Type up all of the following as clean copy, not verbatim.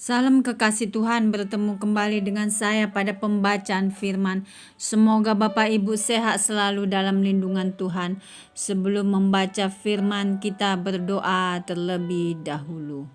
Salam kekasih Tuhan, bertemu kembali dengan saya pada pembacaan firman. Semoga Bapak Ibu sehat selalu dalam lindungan Tuhan. Sebelum membaca firman, kita berdoa terlebih dahulu.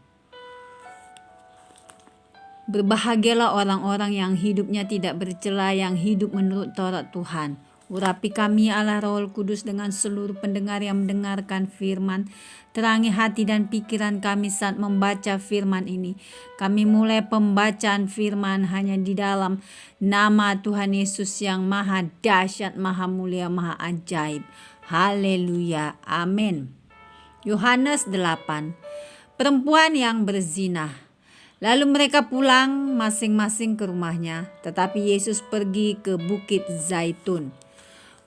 Berbahagialah orang-orang yang hidupnya tidak bercela, yang hidup menurut Taurat Tuhan. Urapi kami Allah Roh Kudus dengan seluruh pendengar yang mendengarkan firman. Terangi hati dan pikiran kami saat membaca firman ini. Kami mulai pembacaan firman hanya di dalam nama Tuhan Yesus yang maha dahsyat, maha mulia, maha ajaib. Haleluya. Amin. Yohanes 8. Perempuan yang berzina. Lalu mereka pulang masing-masing ke rumahnya, tetapi Yesus pergi ke Bukit Zaitun.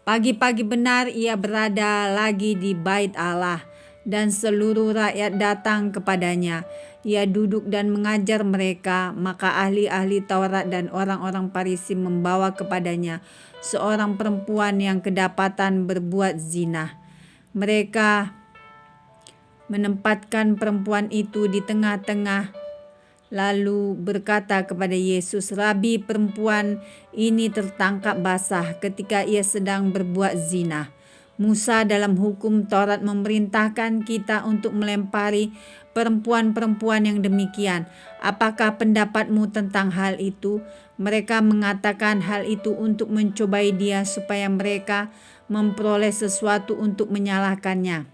Pagi-pagi benar ia berada lagi di bait Allah, dan seluruh rakyat datang kepadanya. Ia duduk dan mengajar mereka, maka ahli-ahli Taurat dan orang-orang Farisi membawa kepadanya seorang perempuan yang kedapatan berbuat zina. Mereka menempatkan perempuan itu di tengah-tengah, lalu berkata kepada Yesus, "Rabi, perempuan ini tertangkap basah ketika ia sedang berbuat zina. Musa dalam hukum Taurat memerintahkan kita untuk melempari perempuan-perempuan yang demikian. Apakah pendapatmu tentang hal itu?" Mereka mengatakan hal itu untuk mencobai dia supaya mereka memperoleh sesuatu untuk menyalahkannya.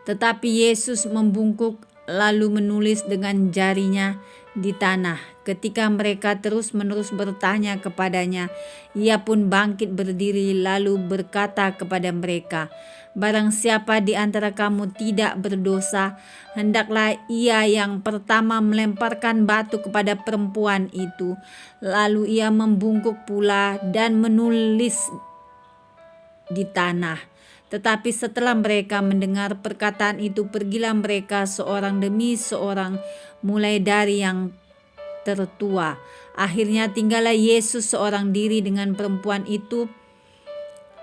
Tetapi Yesus membungkuk lalu menulis dengan jarinya di tanah. Ketika mereka terus-menerus bertanya kepadanya, ia pun bangkit berdiri lalu berkata kepada mereka, "Barang siapa di antara kamu tidak berdosa, hendaklah ia yang pertama melemparkan batu kepada perempuan itu." Lalu ia membungkuk pula dan menulis di tanah. Tetapi setelah mereka mendengar perkataan itu, pergilah mereka seorang demi seorang, mulai dari yang tertua. Akhirnya tinggallah Yesus seorang diri dengan perempuan itu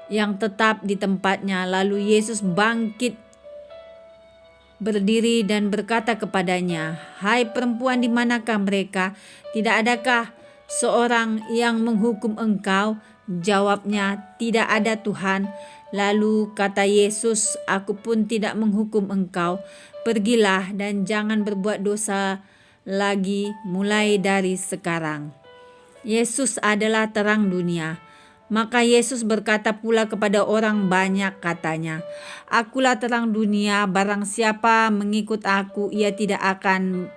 yang tetap di tempatnya. Lalu Yesus bangkit berdiri dan berkata kepadanya, "Hai perempuan, di manakah mereka? Tidak adakah seorang yang menghukum engkau?" Jawabnya, "Tidak ada, Tuhan." Lalu kata Yesus, "Aku pun tidak menghukum engkau. Pergilah dan jangan berbuat dosa lagi mulai dari sekarang." Yesus adalah terang dunia. Maka Yesus berkata pula kepada orang banyak, katanya, "Akulah terang dunia, barang siapa mengikut aku, ia tidak akan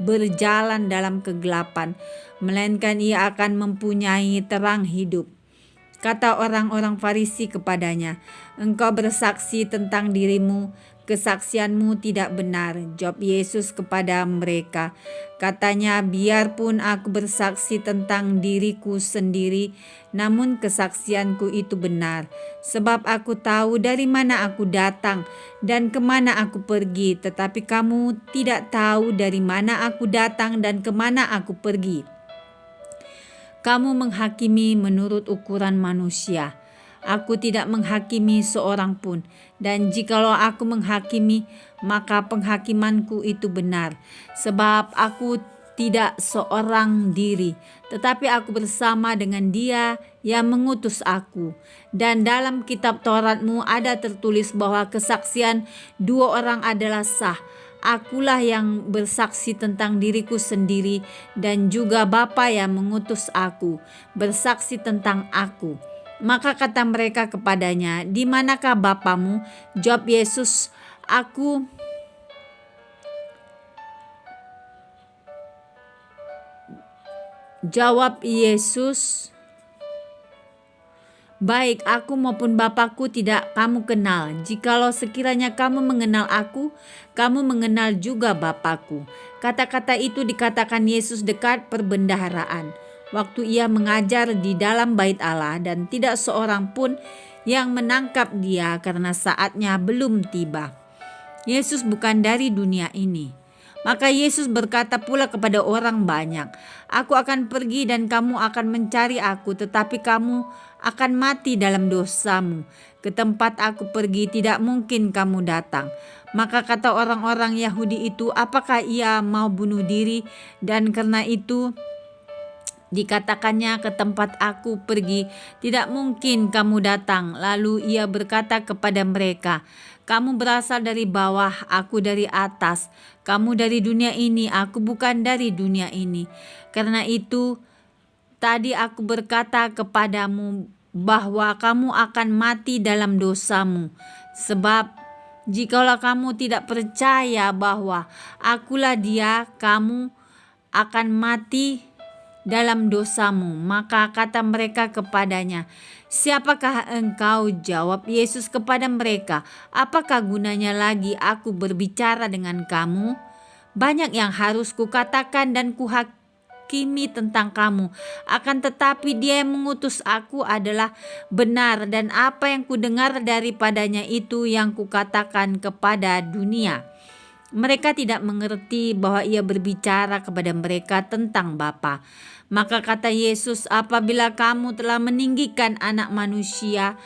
berjalan dalam kegelapan, melainkan ia akan mempunyai terang hidup." Kata orang-orang Farisi kepadanya, "Engkau bersaksi tentang dirimu, kesaksianmu tidak benar." Jawab Yesus kepada mereka, katanya, "Biarpun aku bersaksi tentang diriku sendiri, namun kesaksianku itu benar. Sebab aku tahu dari mana aku datang dan kemana aku pergi, tetapi kamu tidak tahu dari mana aku datang dan kemana aku pergi. Kamu menghakimi menurut ukuran manusia. Aku tidak menghakimi seorang pun, dan jikalau aku menghakimi, maka penghakimanku itu benar. Sebab aku tidak seorang diri, tetapi aku bersama dengan Dia yang mengutus aku. Dan dalam kitab Tauratmu ada tertulis bahwa kesaksian dua orang adalah sah. Akulah yang bersaksi tentang diriku sendiri, dan juga Bapa yang mengutus aku bersaksi tentang aku. Maka kata mereka kepadanya, "Di manakah Bapamu?" Jawab Yesus, "Baik aku maupun Bapakku tidak kamu kenal. Jikalau sekiranya kamu mengenal aku, kamu mengenal juga Bapakku." Kata-kata itu dikatakan Yesus dekat perbendaharaan, waktu ia mengajar di dalam bait Allah, dan tidak seorang pun yang menangkap dia karena saatnya belum tiba. Yesus bukan dari dunia ini. Maka Yesus berkata pula kepada orang banyak, "Aku akan pergi dan kamu akan mencari aku, tetapi kamu akan mati dalam dosamu. Ke tempat aku pergi tidak mungkin kamu datang." Maka kata orang-orang Yahudi itu, "Apakah ia mau bunuh diri? Dan karena itu dikatakannya, ke tempat aku pergi tidak mungkin kamu datang." Lalu ia berkata kepada mereka, "Kamu berasal dari bawah, aku dari atas. Kamu dari dunia ini, aku bukan dari dunia ini. Karena itu tadi aku berkata kepadamu bahwa kamu akan mati dalam dosamu. Sebab jikalau kamu tidak percaya bahwa akulah dia, kamu akan mati dalam dosamu." Maka kata mereka kepadanya, "Siapakah engkau?" Jawab Yesus kepada mereka, "Apakah gunanya lagi aku berbicara dengan kamu? Banyak yang harus kukatakan dan kuhakimi tentang kamu. Akan tetapi dia yang mengutus aku adalah benar, dan apa yang kudengar daripadanya itu yang kukatakan kepada dunia." Mereka tidak mengerti bahwa ia berbicara kepada mereka tentang Bapa. Maka kata Yesus, "Apabila kamu telah meninggikan Anak Manusia,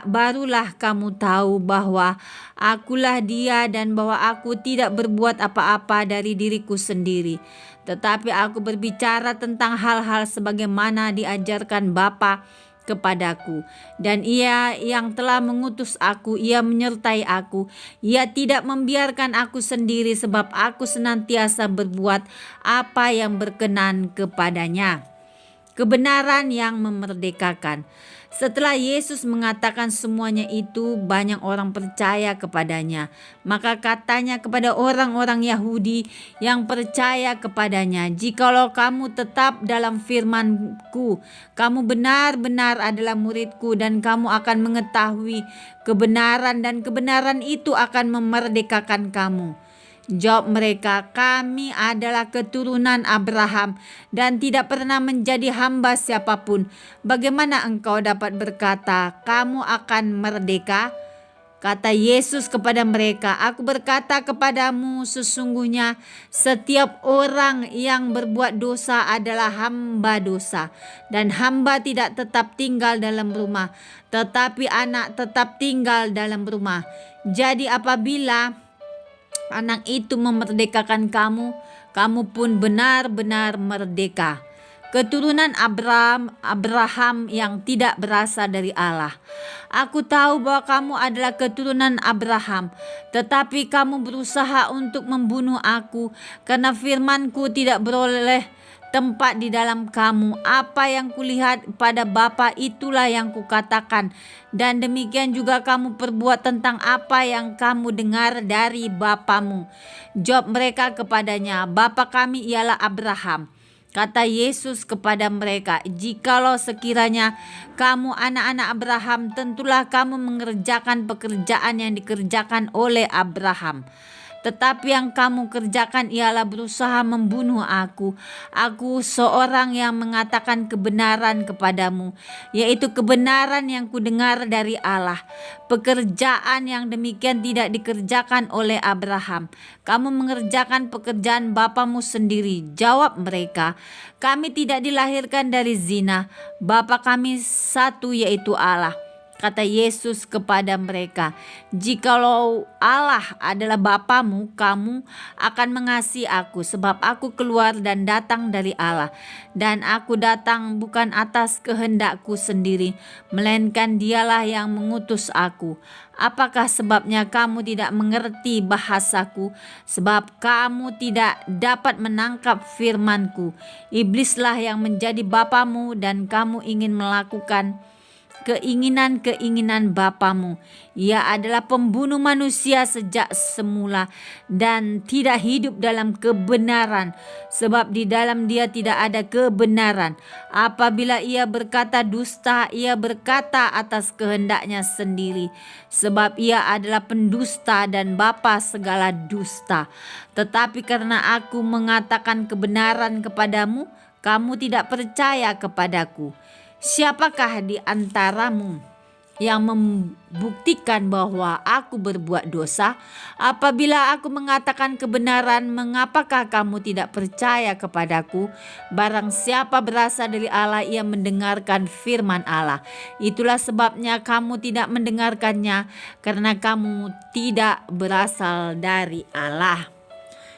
barulah kamu tahu bahwa akulah dia dan bahwa aku tidak berbuat apa-apa dari diriku sendiri. Tetapi aku berbicara tentang hal-hal sebagaimana diajarkan Bapa kepadaku. Dan ia yang telah mengutus aku, ia menyertai aku. Ia tidak membiarkan aku sendiri, sebab aku senantiasa berbuat apa yang berkenan kepadanya." Kebenaran yang memerdekakan. Setelah Yesus mengatakan semuanya itu, banyak orang percaya kepadanya. Maka katanya kepada orang-orang Yahudi yang percaya kepadanya, "Jikalau kamu tetap dalam firman-Ku, kamu benar-benar adalah murid-Ku, dan kamu akan mengetahui kebenaran, dan kebenaran itu akan memerdekakan kamu." Jawab mereka, "Kami adalah keturunan Abraham dan tidak pernah menjadi hamba siapapun. Bagaimana engkau dapat berkata, kamu akan merdeka?" Kata Yesus kepada mereka, "Aku berkata kepadamu, sesungguhnya setiap orang yang berbuat dosa adalah hamba dosa. Dan hamba tidak tetap tinggal dalam rumah, tetapi anak tetap tinggal dalam rumah. Jadi apabila Anak itu memerdekakan kamu, kamu pun benar-benar merdeka." Keturunan Abraham yang tidak berasal dari Allah. "Aku tahu bahwa kamu adalah keturunan Abraham, tetapi kamu berusaha untuk membunuh aku, karena firman-Ku tidak beroleh tempat di dalam kamu. Apa yang kulihat pada Bapa itulah yang kukatakan, dan demikian juga kamu perbuat tentang apa yang kamu dengar dari bapamu." Jawab mereka kepadanya, "Bapa kami ialah Abraham." Kata Yesus kepada mereka, "Jikalau sekiranya kamu anak-anak Abraham, tentulah kamu mengerjakan pekerjaan yang dikerjakan oleh Abraham. Tetapi yang kamu kerjakan ialah berusaha membunuh aku. Aku seorang yang mengatakan kebenaran kepadamu, yaitu kebenaran yang kudengar dari Allah. Pekerjaan yang demikian tidak dikerjakan oleh Abraham. Kamu mengerjakan pekerjaan bapamu sendiri." Jawab mereka, "Kami tidak dilahirkan dari zina. Bapa kami satu, yaitu Allah." Kata Yesus kepada mereka, "Jikalau Allah adalah Bapamu, kamu akan mengasihi aku, sebab aku keluar dan datang dari Allah. Dan aku datang bukan atas kehendakku sendiri, melainkan Dialah yang mengutus aku. Apakah sebabnya kamu tidak mengerti bahasaku? Sebab kamu tidak dapat menangkap firman-Ku. Iblislah yang menjadi bapamu, dan kamu ingin melakukan keinginan-keinginan bapamu. Ia adalah pembunuh manusia sejak semula dan tidak hidup dalam kebenaran, sebab di dalam dia tidak ada kebenaran. Apabila ia berkata dusta, ia berkata atas kehendaknya sendiri, sebab ia adalah pendusta dan bapa segala dusta. Tetapi karena aku mengatakan kebenaran kepadamu, kamu tidak percaya kepadaku. Siapakah di antaramu yang membuktikan bahwa aku berbuat dosa? Apabila aku mengatakan kebenaran, mengapakah kamu tidak percaya kepadaku? Barang siapa berasal dari Allah, ia mendengarkan firman Allah. Itulah sebabnya kamu tidak mendengarkannya, karena kamu tidak berasal dari Allah.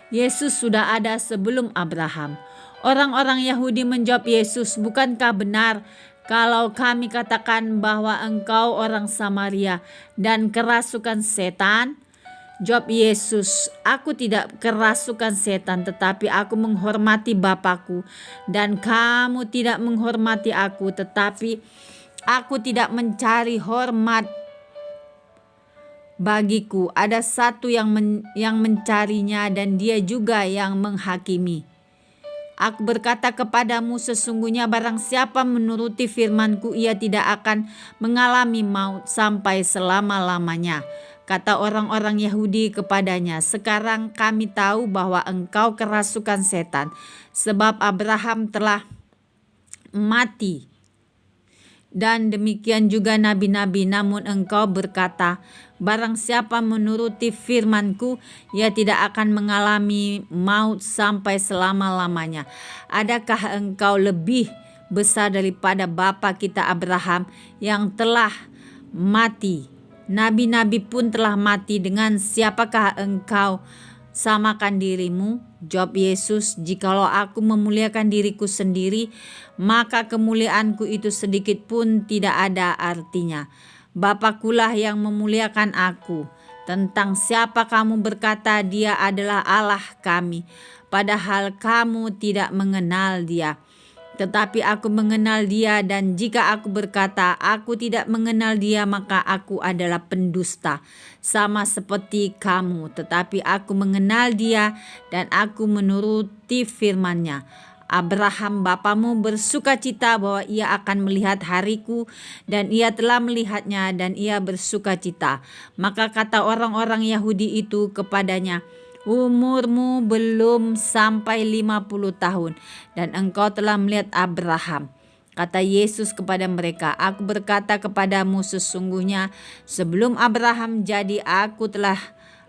Yesus sudah ada sebelum Abraham. Orang-orang Yahudi menjawab Yesus, "Bukankah benar kalau kami katakan bahwa engkau orang Samaria dan kerasukan setan?" Jawab Yesus, "Aku tidak kerasukan setan, tetapi aku menghormati Bapakku, dan kamu tidak menghormati aku. Tetapi aku tidak mencari hormat bagiku. Ada satu yang mencarinya, dan dia juga yang menghakimi. Aku berkata kepadamu, sesungguhnya barang siapa menuruti firman-Ku, ia tidak akan mengalami maut sampai selama-lamanya." Kata orang-orang Yahudi kepadanya, "Sekarang kami tahu bahwa engkau kerasukan setan, sebab Abraham telah mati dan demikian juga nabi-nabi. Namun engkau berkata, barang siapa menuruti firman-Ku, ia tidak akan mengalami maut sampai selama-lamanya. Adakah engkau lebih besar daripada bapa kita Abraham yang telah mati? Nabi-nabi pun telah mati. Dengan siapakah engkau samakan dirimu?" Jawab Yesus, "Jikalau aku memuliakan diriku sendiri, maka kemuliaanku itu sedikit pun tidak ada artinya. Bapakulah yang memuliakan aku. Tentang siapa kamu berkata dia adalah Allah kami, padahal kamu tidak mengenal dia. Tetapi aku mengenal dia, dan jika aku berkata aku tidak mengenal dia, maka aku adalah pendusta, sama seperti kamu. Tetapi aku mengenal dia, dan aku menuruti firman-Nya. Abraham bapamu bersukacita bahwa ia akan melihat hariku, dan ia telah melihatnya, dan ia bersukacita." Maka kata orang-orang Yahudi itu kepadanya, "Umurmu belum sampai 50 tahun, dan engkau telah melihat Abraham." Kata Yesus kepada mereka, "Aku berkata kepadamu, sesungguhnya sebelum Abraham jadi, aku telah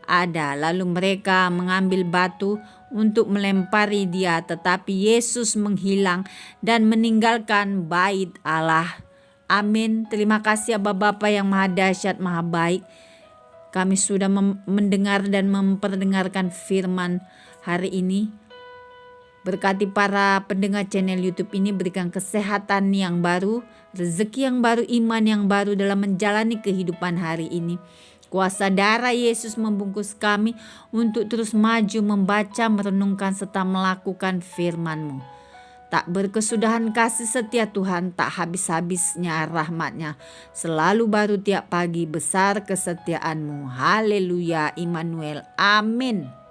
ada." Lalu mereka mengambil batu untuk melempari dia, tetapi Yesus menghilang dan meninggalkan bait Allah. Amin. Terima kasih Bapa yang maha dahsyat, maha baik. Kami sudah mendengar dan memperdengarkan firman hari ini. Berkati para pendengar channel YouTube ini, berikan kesehatan yang baru, rezeki yang baru, iman yang baru dalam menjalani kehidupan hari ini. Kuasa darah Yesus membungkus kami untuk terus maju, membaca, merenungkan, serta melakukan firman-Mu. Tak berkesudahan kasih setia Tuhan, tak habis-habisnya rahmat-Nya. Selalu baru tiap pagi, besar kesetiaan-Mu. Haleluya, Immanuel. Amin.